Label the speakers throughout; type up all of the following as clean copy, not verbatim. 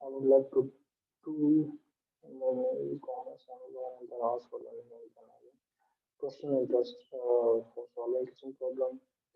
Speaker 1: I would love to do e-commerce and Daraas for learning and Canada. Personal interest for solving kitchen problem,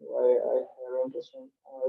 Speaker 1: I have interesting।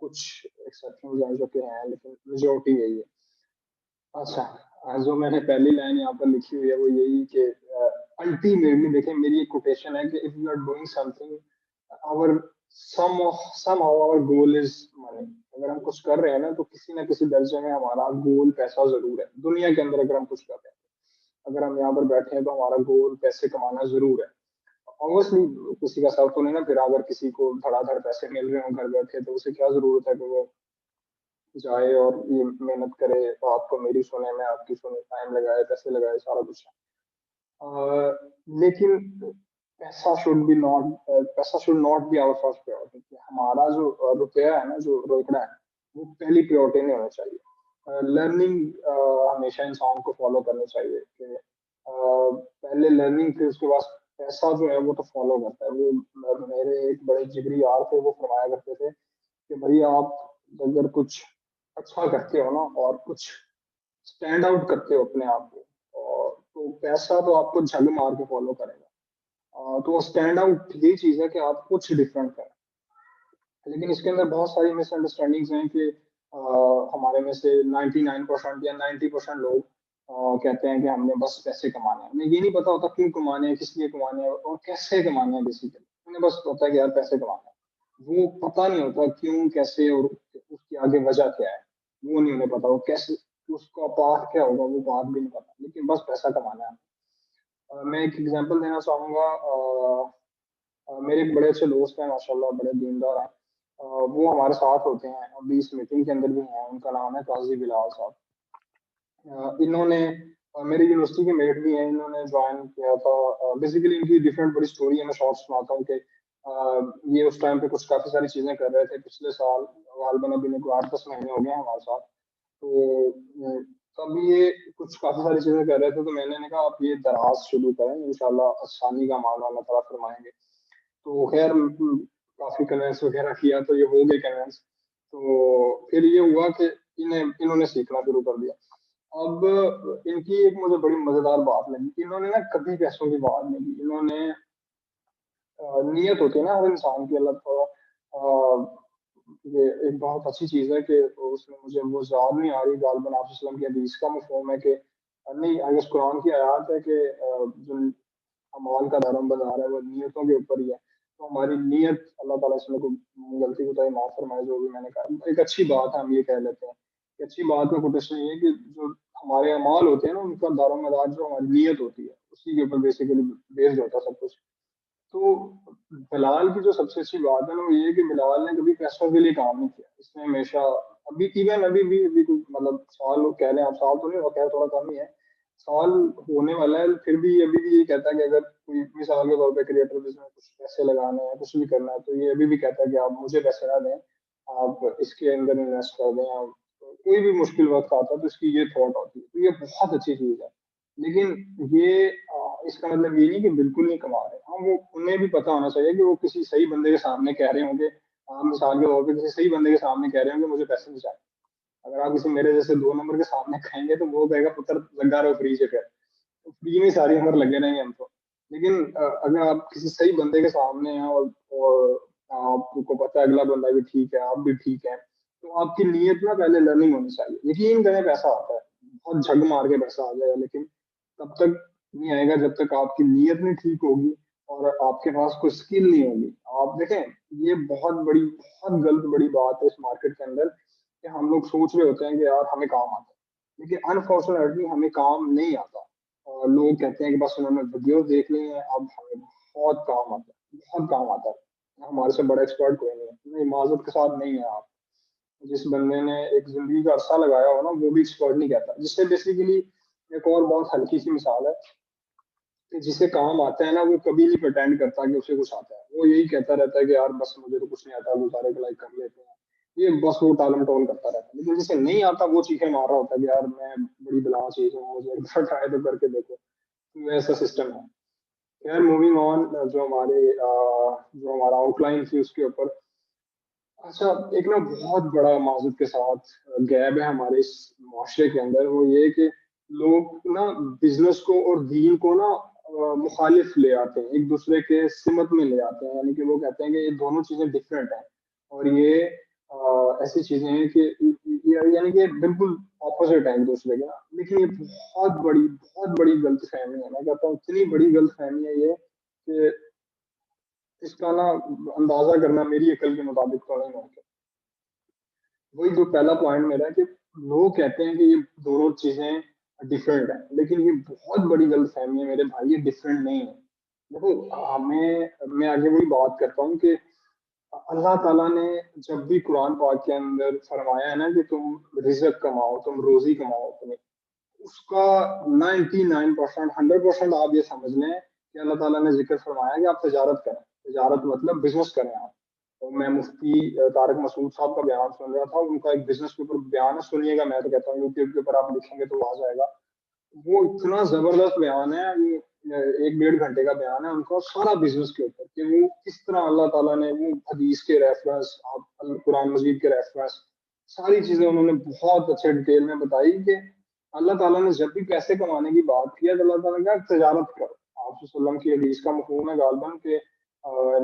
Speaker 1: کچھ exceptions ہیں جو کہ ہیں، لیکن majority یہی ہے. اچھا، جو میں نے پہلی لائن یہاں پر لکھی ہوئی ہے وہ یہی کہ الٹیمیٹلی دیکھیں میری ایک کوٹیشن ہے کہ if you are doing something our somehow our goal is money. اگر ہم کچھ کر رہے ہیں نا تو کسی نہ کسی درجے میں ہمارا گول پیسہ ضرور ہے. دنیا کے اندر اگر ہم کچھ کر رہے ہیں، اگر ہم یہاں پر بیٹھے ہیں تو ہمارا گول پیسے کمانا ضرور ہے. obviously کسی کا سر تو نہیں نا پھر اگر کسی کو دھڑا دھڑ پیسے مل رہے ہوں گھر بیٹھے تو اسے کیا ضرورت ہے کہ وہ جائے اور یہ محنت کرے، آپ کو میری سنے میں آپ کی سنے، ٹائم لگائے، پیسے لگائے، سارا کچھ. لیکن پیسہ should not be our first priority. ہمارا جو روپیہ ہے نا، جو روکڑا ہے، وہ پہلی پریورٹی نہیں ہونا چاہیے. لرننگ ہمیشہ انسان کو فالو کرنی چاہیے کہ پہلے لرننگ پھر اس کے بعد پیسہ جو ہے وہ تو فالو کرتا ہے. وہ میرے ایک بڑے جگری یار تھے، وہ فرمایا کرتے تھے کہ بھائی آپ اگر کچھ اچھا کرتے ہو نا اور کچھ اسٹینڈ آؤٹ کرتے ہو اپنے آپ کو، تو پیسہ تو آپ کو جھگ مار کے فالو کرے گا. تو اسٹینڈ آؤٹ یہی چیز ہے کہ آپ کچھ ڈفرینٹ کریں. لیکن اس کے اندر بہت ساری مس انڈرسٹینڈنگز ہیں کہ ہمارے میں سے 99% یا 90% لوگ کہتے ہیں کہ ہم نے بس پیسے کمانے ہیں. انہیں یہ نہیں پتا ہوتا کیوں کمانے ہیں، کس لیے کمانے ہیں اور کیسے کمانے ہیں. بیسیکلی انہیں بس پتا ہے کہ یار پیسے کمانے ہیں. وہ پتا نہیں ہوتا کیوں، کیسے اور اس کی آگے وجہ کیا ہے. وہ نہیں انہیں پتا وہ کیسے، اس کا پاتھ کیا ہوگا وہ بات بھی نہیں پتا، لیکن بس پیسہ کمانا ہے. میں ایک ایگزامپل دینا چاہوں گا. میرے ایک بڑے اچھے دوست ہیں ماشاء اللہ، بڑے دیندار ہیں. وہ ہمارے ساتھ ہوتے ہیں ابھی اس میٹنگ کے اندر بھی ہیں. ان کا نام ہے قاضی بلال صاحب. انہوں نے میری یونیورسٹی کے میٹ بھی ہیں. انہوں نے جوائن کیا تھا. بیسیکلی ان کی ڈفرینٹ بڑی اسٹوری ہے، میں شارٹ سناتا ہوں کہ یہ اس ٹائم پہ کچھ کافی ساری چیزیں کر رہے تھے. پچھلے سال غالباً ابھی کو 8-10 مہینے ہو گئے ہیں ہمارے ساتھ. تو تب یہ کچھ کافی ساری چیزیں کر رہے تھے، تو میں نے کہا آپ یہ دراز شروع کریں، انشاءاللہ آسانی کا معاملہ اللہ تعالیٰ فرمائیں گے. تو خیر کافی کنوینس وغیرہ کیا تو یہ ہو گئے کنوینس. تو پھر یہ ہوا کہ انہوں نے سیکھنا شروع کر دیا. اب ان کی ایک مجھے بڑی مزیدار بات لگی کہ انہوں نے نا کبھی پیسوں کی بات نہیں کی. انہوں نے نیت ہوتی ہے نا ہر انسان کی، اللہ تعالیٰ یہ ایک بہت اچھی چیز ہے کہ اس میں مجھے وہ یاد نہیں آ رہی، غالباً آپ وسلم کی حدیث کا مفہوم ہے کہ نہیں، اگر قرآن کی آیات ہے کہ جو امال کا دارم بازار ہے وہ نیتوں کے اوپر ہی ہے. تو ہماری نیت، اللہ تعالیٰ اس میں کوئی غلطی کوتاہی معاف فرمائے جو بھی میں نے کہا. ایک اچھی بات ہے، ہم یہ کہہ لیتے ہیں کہ اچھی بات میں کوٹیشن یہ ہے کہ جو ہمارے اعمال ہوتے ہیں نا ان کا دار و مدار جو ہماری نیت ہوتی ہے اسی کے اوپر بیسیکلی بیسڈ ہوتا ہے سب کچھ. تو بلال کی جو سب سے اچھی بات ہے نا وہ یہ ہے کہ بلال نے کبھی پیسوں کے لیے کام نہیں کیا. اس نے ہمیشہ، ابھی ایون ابھی کوئی مطلب سال کہہ رہے ہیں آپ، سال تو نہیں ہوتا ہے، تھوڑا کم ہی ہے، سال ہونے والا ہے، پھر بھی ابھی بھی یہ کہتا ہے کہ اگر کوئی مثال کے طور پہ کریٹر بزنس میں کچھ پیسے لگانے ہیں، کچھ بھی کرنا ہے، تو یہ ابھی بھی کہتا ہے کہ آپ مجھے پیسے نہ دیں، آپ اس کے اندر انویسٹ کر دیں. آپ کوئی بھی مشکل وقت آتا ہے تو اس کی یہ تھاٹ ہوتی ہے. تو یہ بہت اچھی چیز ہے. لیکن یہ اس کا مطلب یہ نہیں کہ بالکل نہیں کما رہے. ہاں، وہ انہیں بھی پتا ہونا چاہیے کہ وہ کسی صحیح بندے کے سامنے کہہ رہے ہوں گے. آپ مثال کے طور پہ کسی صحیح بندے کے سامنے کہہ رہے ہوں گے مجھے پیسے نہیں چاہیے. اگر آپ کسی میرے جیسے 2 نمبر کے سامنے کہیں گے تو وہ کہے گا پتر لگا رہو فری سے، پھر فری میں ساری عمر لگے رہیں گے ہم تو. لیکن اگر آپ کسی صحیح بندے کے سامنے ہیں اور آپ کو پتا ہے اگلا بندہ بھی ٹھیک ہے، آپ بھی ٹھیک ہے، تو آپ کی نیت نا پہلے لرننگ ہونی چاہیے. یقین کریں پیسہ آتا ہے، بہت جھگ مار کے پیسہ آ جائے گا، لیکن تب تک نہیں آئے گا جب تک آپ کی نیت نہیں ٹھیک ہوگی اور آپ کے پاس کوئی اسکل نہیں ہوگی. آپ دیکھیں یہ بہت بڑی، بہت غلط بڑی بات ہے اس مارکیٹ کے اندر کہ ہم لوگ سوچ رہے ہوتے ہیں کہ یار ہمیں کام آتا ہے، لیکن انفارچونیٹلی ہمیں کام نہیں آتا. اور لوگ کہتے ہیں کہ بس انہوں نے ویڈیو دیکھ لی ہیں، اب ہمیں بہت کام آتا ہے، بہت کام آتا ہے، ہمارے سے بڑا ایکسپرٹ کوئی نہیں ہے. نہیں، معذرت کے ساتھ نہیں ہے. آپ جس بندے نے ایک زندگی کا عرصہ لگایا ہو نا وہ بھی ایکسپرٹ نہیں کہتا. جس سے بیسیکلی ایک اور بہت ہلکی سی مثال ہے کہ جسے کام آتا ہے نا وہ کبھی نہیں پرٹینڈ کرتا کہ اسے کچھ آتا ہے. وہ یہی کہتا رہتا ہے کہ یار بس مجھے تو کچھ نہیں آتا، وہ سارے لائک کر لیتے ہیں، یہ بس وہ ٹالم ٹول کرتا رہتا ہے. لیکن جسے نہیں آتا وہ چیخیں مار رہا ہوتا ہے کہ یار میں بڑی بلا چیز ہوں، مجھے ایک بار ٹرائی تو کر کے دیکھو. تو ایسا سسٹم ہے. خیر موونگ آن، جو ہمارا آؤٹ لائن تھی اس کے اوپر. اچھا، ایک نا بہت بڑا معذرت کے ساتھ گیپ ہے ہمارے اس معاشرے کے اندر. وہ یہ کہ لوگ نا بزنس کو اور دین کو نا مخالف لے آتے ہیں، ایک دوسرے کے سمت میں لے آتے ہیں. یعنی کہ وہ کہتے ہیں کہ یہ دونوں چیزیں ڈفرینٹ ہیں اور یہ ایسی چیزیں ہیں کہ یعنی کہ بالکل اپوزٹ ہے ایک دوسرے کے نا، لیکن یہ بہت بڑی غلط فہمی ہے، میں کہتا ہوں اتنی بڑی غلط فہمی ہے یہ کہ اس کا نا اندازہ کرنا میری عقل کے مطابق تو نہیں ممکن۔ وہی جو پہلا پوائنٹ میرا ہے کہ لوگ کہتے ہیں کہ یہ دونوں چیزیں ڈفرینٹ ہیں، لیکن یہ بہت بڑی غلط فہمی ہے میرے بھائی، یہ ڈفرینٹ نہیں ہے۔ دیکھو میں آگے وہی بات کرتا ہوں کہ اللہ تعالیٰ نے جب بھی قرآن پاک کے اندر فرمایا ہے نا کہ تم رزق کماؤ، تم روزی کماؤ اپنی، اس کا 99%، 100% آپ یہ سمجھ لیں کہ اللہ تعالیٰ نے ذکر فرمایا کہ آپ تجارت کریں۔ تجارت مطلب بزنس کریں آپ۔ اور میں مفتی طارق مسعود صاحب کا بیان سن رہا تھا، ان کا ایک بزنس کے اوپر بیان ہے، سنیے گا، میں تو کہتا ہوں یوٹیوب کے اوپر آپ لکھیں گے تو آ جائے گا۔ وہ اتنا زبردست بیان ہے، وہ 1 ڈیڑھ گھنٹے کا بیان ہے ان کا سارا بزنس کے اوپر، کہ وہ کس طرح اللہ تعالیٰ نے وہ حدیث کے ریفرنس، آپ قرآن مجید کے ریفرنس، ساری چیزیں انہوں نے بہت اچھے ڈیٹیل میں بتائی کہ اللہ تعالیٰ نے جب بھی پیسے کمانے کی بات کی ہے تو اللہ تعالیٰ نے کہا تجارت کرو۔ آپ صلی اللہ علیہ وسلم کی حدیث کا مفہوم ہے غالباً کہ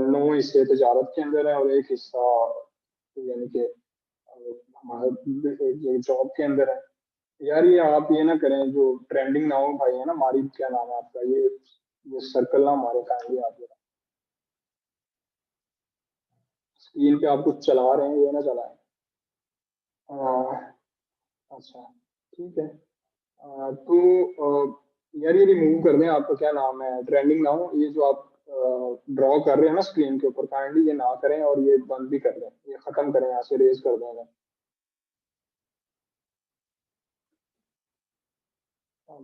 Speaker 1: 9 حصے تجارت کے اندر ہے اور ایک حصہ یعنی کہ ہمارے جاب کے اندر ہے۔ یار یہ آپ یہ نہ کریں، جو ٹرینڈنگ ناؤ بھائی ہے نا، ماری کیا نام ہے آپ کا، یہ سرکل نہ ہمارے کائنڈلی آپ اسکرین پہ آپ کچھ چلا رہے ہیں، یہ نہ چلائیں۔ اچھا ٹھیک ہے۔ تو یار یہ ریموو کر دیں، آپ کا کیا نام ہے، ٹرینڈنگ نہ ہو، یہ جو آپ ڈرا کر رہے ہیں نا اسکرین کے اوپر، کائنڈلی یہ نہ کریں اور یہ بند بھی کر دیں، یہ ختم کریں، یہاں سے ریز کر دیں گے۔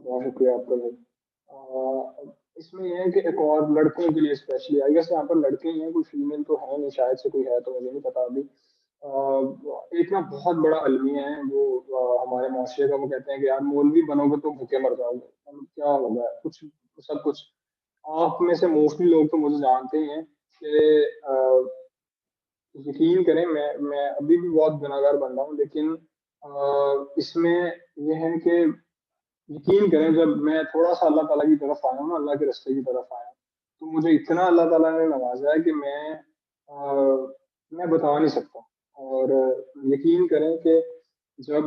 Speaker 1: بہت شکریہ آپ کا بھائی۔ اس میں یہ ہے کہ ایک اور لڑکوں کے لیے اسپیشلی، آئی گیس یہاں پر لڑکے ہی ہیں، کوئی فیمل تو ہے نہیں، شاید سے کوئی ہے تو مجھے نہیں پتا ابھی۔ ایک نا بہت بڑا المیہ ہے وہ ہمارے معاشرے کا، وہ کہتے ہیں کہ یار مولوی بنو گے تو بھوکے مر جاؤ گے، کیا ہوگا کچھ، سب کچھ۔ آپ میں سے موسٹلی لوگ تو مجھے جانتے ہی ہیں کہ یقین کریں میں ابھی بھی بہت گناہ گار بن رہا ہوں، لیکن اس میں یہ ہے کہ یقین کریں جب میں تھوڑا سا اللہ تعالیٰ کی طرف آیا ہوں نا، اللہ کے رستے کی طرف آیا ہوں، تو مجھے اتنا اللہ تعالیٰ نے نوازا ہے کہ میں بتا نہیں سکتا۔ اور یقین کریں کہ جب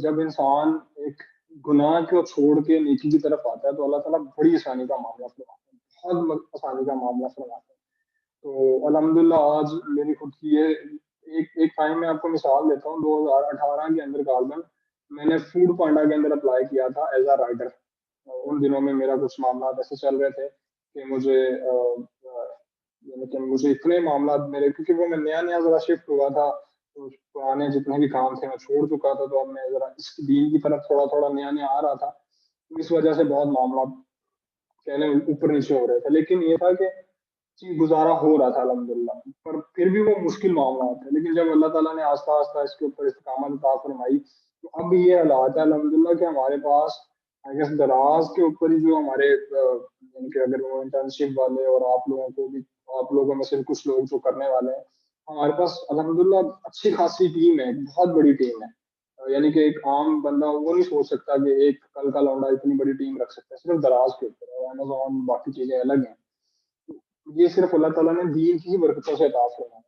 Speaker 1: جب انسان ایک گناہ کو چھوڑ کے نیکی کی طرف آتا ہے تو اللہ تعالیٰ بڑی آسانی کا معاملہ فرماتا ہے، بہت آسانی کا معاملہ فرماتا ہے۔ تو الحمدللہ آج میری خود کی یہ ایک ٹائم میں آپ کو مثال دیتا ہوں، 2018 کے اندر غالباً میں نے فوڈ پانڈا کے اندر اپلائی کیا تھا ایز اے رائڈر۔ ان دنوں میں میرا کچھ معاملات ایسے چل رہے تھے کہ یعنی کہ مجھے اتنے معاملات میرے، کیونکہ وہ میں نیا نیا ذرا شفٹ ہوا تھا، تو پرانے جتنے بھی کام تھے میں چھوڑ چکا تھا، تو اب میں ذرا اس دین کی طرف تھوڑا تھوڑا نیا نیا آ رہا تھا، تو اس وجہ سے بہت معاملات کہنے اوپر نیچے ہو رہے تھے، لیکن یہ تھا کہ جی گزارا ہو رہا تھا الحمدللہ، پر پھر بھی وہ مشکل معاملات تھے، لیکن جب اللہ تعالیٰ نے آہستہ آہستہ اس کے اوپر استقامت عطا فرمائی تو اب یہ حالات ہے الحمدللہ کہ ہمارے پاس آئی گیس دراز کے اوپر ہی جو ہمارے یعنی کہ اگر وہ انٹرنشپ والے اور آپ لوگوں کو بھی، آپ لوگوں میں سے کچھ لوگ جو کرنے والے ہیں، ہمارے پاس الحمدللہ اچھی خاصی ٹیم ہے، بہت بڑی ٹیم ہے۔ یعنی کہ ایک عام بندہ وہ نہیں سوچ سکتا کہ ایک کل کا لونڈا اتنی بڑی ٹیم رکھ سکتا ہے صرف دراز کے اوپر، اور امیزون باقی چیزیں الگ ہیں۔ یہ صرف اللہ تعالیٰ نے دین کی ہی برکتوں سے عطا فرمایا ہے۔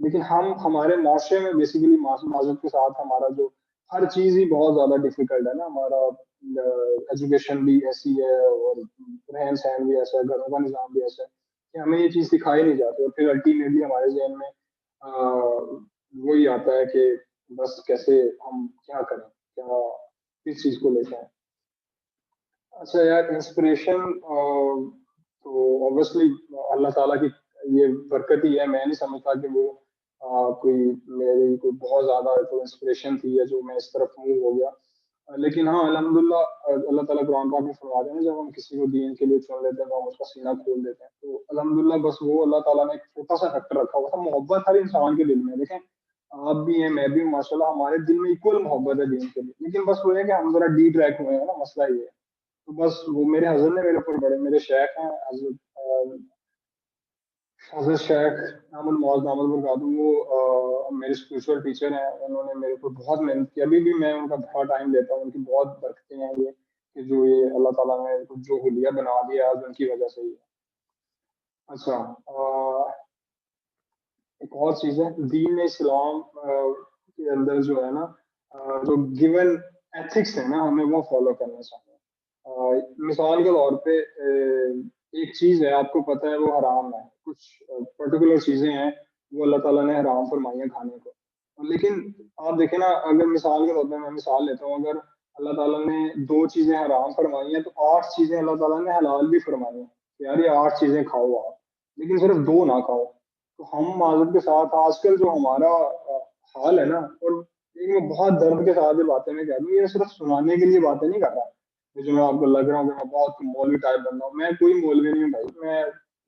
Speaker 1: لیکن ہمارے معاشرے میں بیسیکلی معذرت کے ساتھ ہمارا جو ہر چیز ہی بہت زیادہ ڈیفیکلٹ ہے نا، ہمارا ایجوکیشن بھی ایسی ہے اور رہن سہن بھی ایسا ہے، گھروں کا نظام بھی ایسا ہے کہ ہمیں یہ چیز سکھائی نہیں جاتی، اور پھر الٹیمیٹلی ہمارے ذہن میں وہی آتا ہے کہ بس کیسے ہم کیا کریں، کیا کس چیز کو لے کے آئیں۔ اچھا یار انسپریشن تو obviously اللہ تعالیٰ کی یہ برکت ہی ہے، میں نہیں سمجھتا کہ وہ کوئی میری کوئی بہت زیادہ کوئی انسپریشن تھی یا جو میں اس طرف موو ہو گیا، لیکن ہاں الحمدللہ اللہ تعالیٰ قرآن پاک میں فرماتے ہیں جب ہم کسی کو دین کے لیے چن لیتے ہیں تو ہم اس کا سینہ کھول دیتے ہیں، تو الحمدللہ بس وہ اللہ تعالیٰ نے ایک چھوٹا سا فیکٹر رکھا ہوا تھا، محبت ہر انسان کے دل میں، دیکھیں آپ بھی ہیں میں بھی ہوں، ماشاء اللہ ہمارے دل میں اکول محبت ہے دین کے لیے، لیکن بس وہ ہے کہ ہم ذرا ڈی ٹریک ہوئے ہیں نا، مسئلہ یہ ہے۔ تو بس وہ میرے حضرت نے میرے اوپر بڑے، میرے شیخ ہیں حضرت شیخ احمد معاذ دامت برکاتہ، وہ میرے اسپرچل ٹیچر ہیں، انہوں نے میرے اوپر بہت محنت کی، ابھی بھی میں ان کا بہت ٹائم دیتا ہوں، ان کی بہت برکتیں ہیں یہ کہ جو یہ اللہ تعالیٰ نے جو حلیہ بنا دیا آج ان کی وجہ سے ہی ہے۔ اچھا ایک اور چیز ہے دین اسلام کے اندر جو ہے نا جو گیون ایتھکس ہے نا ہمیں وہ فالو کرنا چاہیے. مثال کے طور پہ ایک چیز ہے آپ کو پتہ ہے وہ حرام ہے, کچھ پرٹیکولر چیزیں ہیں وہ اللہ تعالیٰ نے حرام فرمائی ہیں کھانے کو, لیکن آپ دیکھیں نا اگر مثال کے طور پہ میں مثال لیتا ہوں, اگر اللہ تعالیٰ نے 2 چیزیں حرام فرمائی ہیں تو 8 چیزیں اللہ تعالیٰ نے حلال بھی فرمائی ہیں کہ یار یہ 8 چیزیں کھاؤ آپ, لیکن صرف 2 نہ کھاؤ. تو ہم معذرت کے ساتھ آج کل جو ہمارا حال ہے نا, اور یہ میں بہت درد کے ساتھ یہ باتیں میں کہہ دوں, یہ صرف سنانے کے لیے باتیں نہیں کر رہا جو میں آپ کو لگ رہا ہوں کہ میں بہت مولوی ٹائپ بن رہا ہوں. میں کوئی مولوی نہیں ہوں بھائی, میں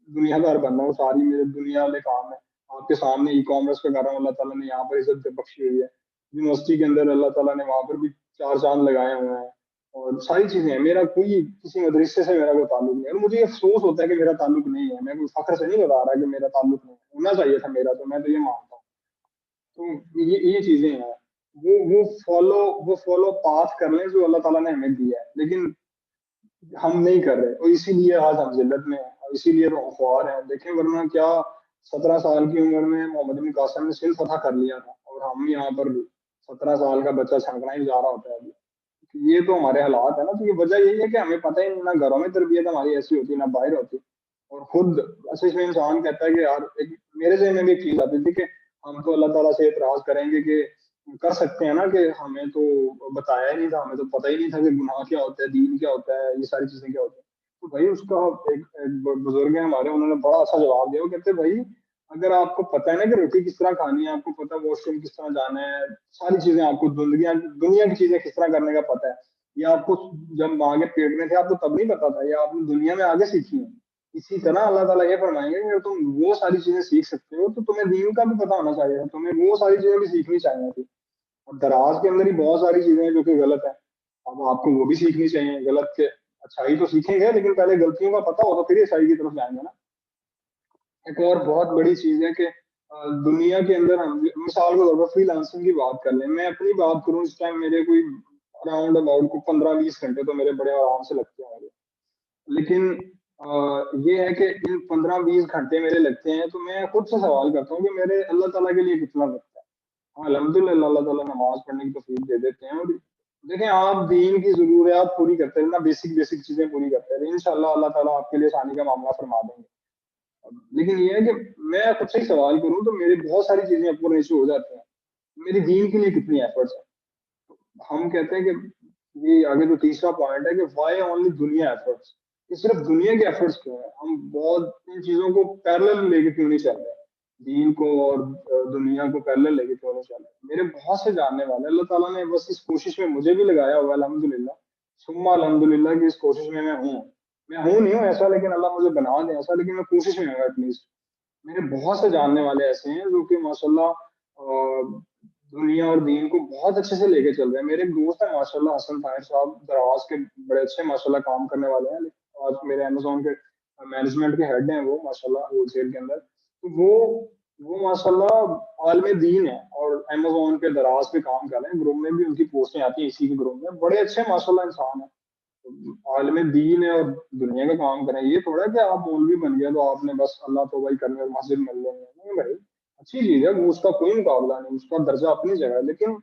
Speaker 1: دنیا دار بن رہا ہوں, ساری میرے دنیا والے کام ہے آپ کے سامنے ای کامرس پہ کر رہا ہوں. اللہ تعالیٰ نے یہاں پر عزت بخشی ہوئی ہے, یونیورسٹی کے اندر اللہ تعالیٰ نے وہاں پر بھی 4 چاند لگائے ہوئے ہیں, اور ساری چیزیں ہیں. میرا کوئی کسی مدرسے سے میرا کوئی تعلق نہیں ہے, اور مجھے یہ افسوس ہوتا ہے کہ میرا تعلق نہیں ہے. میں کوئی فخر سے نہیں بتا رہا کہ میرا تعلق نہیں ہے, ہونا چاہیے تھا میرا, تو میں تو یہ مانتا ہوں. تو یہ چیزیں ہیں, وہ فالو پاتھ کر لیں جو اللہ تعالیٰ نے ہمیں دیا ہے, لیکن ہم نہیں کر رہے, اور اسی لیے آج ہم ذلت میں ہیں, اور اسی لیے تو ہم خوار ہیں. دیکھیں ورنہ کیا 17 سال کی عمر میں محمد بن قاسم نے سندھ فتح کر لیا تھا, اور ہم یہاں پر 17 سال کا بچہ چھنکنا ہی جا رہا ہوتا ہے ابھی. یہ تو ہمارے حالات ہے نا. تو یہ وجہ یہی ہے کہ ہمیں پتہ ہی نہیں, نہ گھروں میں تربیت ہماری ایسی ہوتی نہ باہر ہوتی, اور خود اصل میں انسان کہتا ہے کہ یار میرے ذہن میں بھی ایک چیز آتی تھی کہ ہم تو اللہ تعالیٰ سے اعتراض کریں گے کہ کر سکتے ہیں نا کہ ہمیں تو بتایا ہی نہیں تھا, ہمیں تو پتہ ہی نہیں تھا کہ گناہ کیا ہوتا ہے, دین کیا ہوتا ہے, یہ ساری چیزیں کیا ہوتی ہیں. تو بھائی اس کا ایک بزرگ ہیں ہمارے, انہوں نے بڑا اچھا جواب دیا. وہ کہتے ہیں بھائی اگر آپ کو پتہ ہے نا کہ روٹی کس طرح کھانی ہے, آپ کو پتہ ہے واش روم کس طرح جانا ہے, ساری چیزیں آپ کو دنیا کی چیزیں کس طرح کرنے کا پتہ ہے, یہ آپ کو جب ماں کے پیٹ میں تھے آپ کو تب نہیں پتا تھا, یہ آپ نے دنیا میں آگے سیکھی ہیں. اسی طرح اللہ تعالیٰ یہ فرمائیں گے کہ اگر تم وہ ساری چیزیں سیکھ سکتے ہو تو تمہیں دین کا بھی پتہ ہونا چاہیے تھا, تمہیں وہ ساری چیزیں بھی سیکھنی چاہیے تھی. اور دراز کے اندر ہی بہت ساری چیزیں ہیں جو کہ غلط ہیں, اب آپ کو وہ بھی سیکھنی چاہیے. غلط کے اچھائی تو سیکھیں گے, لیکن پہلے غلطیوں کا پتہ ہو تو پھر ہی اچھائی کی طرف جائیں گے نا. ایک اور بہت بڑی چیز ہے کہ دنیا کے اندر ہم مثال کے طور پر فری لانسنگ کی بات کر لیں. میں اپنی بات کروں, اس ٹائم میرے کوئی اراؤنڈ اباؤٹ کو 15-20 گھنٹے تو میرے بڑے آرام سے لگتے ہیں. لیکن یہ ہے کہ ان 15-20 گھنٹے میرے لگتے ہیں تو میں خود سے سوال کرتا ہوں کہ میرے اللہ تعالیٰ کے لیے کتنا وقت ہے. ہاں الحمد للہ اللہ تعالیٰ نماز پڑھنے کی توفیق دے دیتے ہیں, اور دیکھیں آپ دین کی ضروریات پوری کرتے رہنا, بیسک چیزیں پوری کرتے رہے, انشاءاللہ اللہ تعالیٰ آپ کے لیے آسانی کا معاملہ فرما دیں گے. لیکن یہ ہے کہ میں خود سے ہی سوال کروں تو میری بہت ساری چیزیں اوپر نیچے ہو جاتی ہیں, میری دین کے لیے کتنی ایفرٹس ہیں. ہم کہتے ہیں کہ یہ آگے جو تیسرا پوائنٹ ہے کہ وائی اونلی دنیا ایفرٹس, کہ صرف دنیا کے ایفرٹس کیوں ہیں, ہم بہت ان چیزوں کو پیرلل لے کے کیوں نہیں چل رہے, دین کو اور دنیا کو پیرلل لے کے کیوں نہیں چل رہے. میرے بہت سے جاننے والے, اللہ تعالیٰ نے بس اس کوشش میں مجھے بھی لگایا ہوا الحمدللہ, ثم الحمدللہ کی اس کوشش میں میں ہوں نہیں ہوں ایسا, لیکن اللہ مجھے بنا دے ایسا, لیکن میں کوشش میں ہوں ایٹ لیسٹ. میرے بہت سے جاننے والے ایسے ہیں جو کہ ماشاءاللہ دنیا اور دین کو بہت اچھے سے لے کے چل رہے ہیں. میرے ایک دوست ہیں ماشاءاللہ حسن طاہر صاحب, درواز کے بڑے اچھے ماشاءاللہ کام کرنے والے ہیں, آج میرے امیزون کے مینجمنٹ کے ہیڈ ہیں وہ ماشاءاللہ ہول سیل کے اندر. تو وہ ماشاءاللہ عالم دین ہے اور امیزون کے دراز پہ کام کر رہے ہیں. گروپ میں بھی ان کی پوسٹیں آتی ہیں اسی کے گروپ میں, بڑے اچھے ماشاءاللہ انسان ہیں. عالم دین ہے اور دنیا کا کام کریں, یہ تھوڑا کہ آپ مولوی بن گئے تو آپ نے بس اللہ تو بھائی کرنے اور مسجد مل لیں گے, نہیں بھائی اچھی چیز ہے وہ, اس کا کوئی مقابلہ نہیں, اس کا درجہ اپنی جگہ ہے. لیکن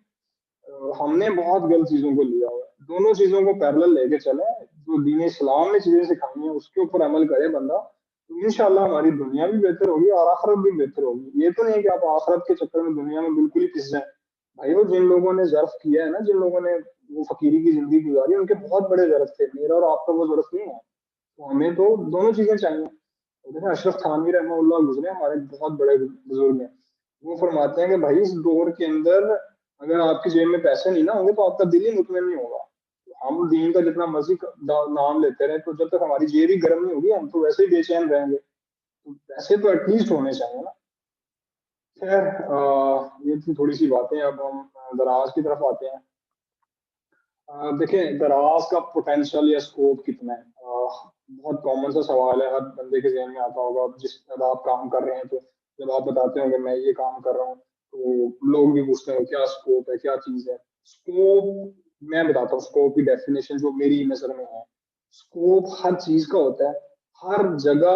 Speaker 1: ہم نے بہت غلط چیزوں کو لیا ہوا ہے. دونوں چیزوں کو پیرلل لے کے چلیں, جو دین اسلام نے چیزیں سکھائی ہیں اس کے اوپر عمل کرے بندہ, تو انشاءاللہ ہماری دنیا بھی بہتر ہوگی اور آخرت بھی بہتر ہوگی. یہ تو نہیں کہ آپ آخرت کے چکر میں دنیا میں بالکل ہی پس جائیں. بھائی وہ جن لوگوں نے ظرف کیا ہے نا, جن لوگوں نے وہ فقیری کی زندگی گزاری, ان کے بہت بڑے ظرف تھے. میرا اور آپ کا وہ ظرف نہیں ہے. تو ہمیں تو دونوں چیزیں چاہیے. دیکھیں اشرف تھانوی رحمہ اللہ گزرے, ہمارے بہت بڑے بزرگ ہیں, وہ فرماتے ہیں کہ بھائی اس دور کے اندر اگر آپ کی جیب میں پیسے نہیں نہ ہوں گے تو آپ کا دل ہی مطمئن نہیں ہوگا. ہم دین کا جتنا مرضی نام لیتے رہے, تو جب تک ہماری جیب ہی گرم نہیں ہوگی ہم تو ویسے ہی بے چین رہیں گے. تو پیسے تو ایٹ لیسٹ ہونے چاہیے نا. خیر یہ تھی تھوڑی سی باتیں. اب ہم دراز کی طرف آتے ہیں. دیکھیں دراز کا پوٹینشیل یا اسکوپ کتنا ہے, بہت کامن سا سوال ہے, ہر بندے کے ذہن میں آتا ہوگا. جس جب آپ کام کر رہے ہیں تو جب آپ بتاتے ہوں کہ میں یہ کام کر رہا ہوں تو لوگ بھی پوچھتے ہیں کیا اسکوپ ہے, کیا چیز ہے. اسکوپ میں بتاتا ہوں, اسکوپ کی ڈیفینیشن جو میری نظر میں ہے, اسکوپ ہر چیز کا ہوتا ہے, ہر جگہ